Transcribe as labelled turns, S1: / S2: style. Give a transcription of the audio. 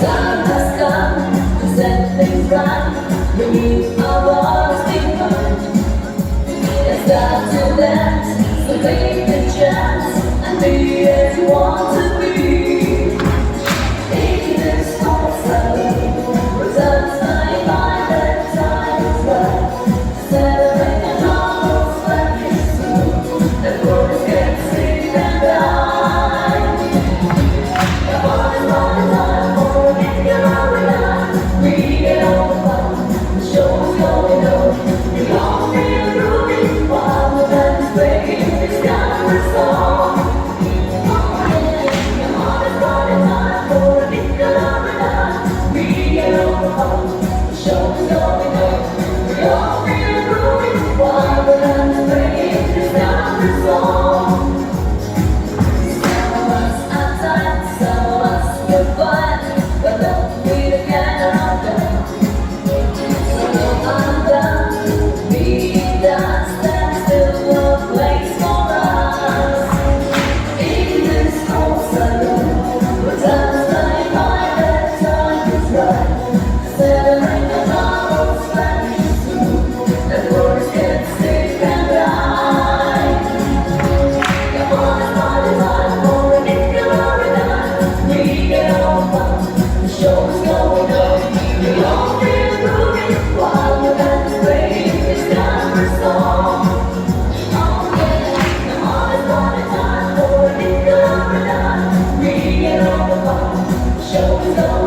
S1: Time has come to set things right. We need our hearts behind. It's time to dance, so take the chance and be as you want to be. Taking this whole salute, results I find that time is right. Celebrate the novels like it's true. The chorus gets sick and die. Come on and run time for a regular ride. We get all the fun, the show's going on. We all feel groovy while the band's playing this kind of song. Come on and run time for a regular ride. We get all the fun, the show's going on. We all feel groovy while the band's playing this kind of song. Some of us are tired, some of us will fight, but don't we together all done. So no, I'm done. We dance, stand still, no place for us. In this whole saloon, we're dancing like that time is right. Celebrate the novels like it's true. The chorus gets sick and die. Come on and party time for a regular night. We get all fun, the show's going on. We all feel groovy while the band's playing this kind of song. Oh yeah, come on and party time for a regular night. We get all the fun, the show's going on.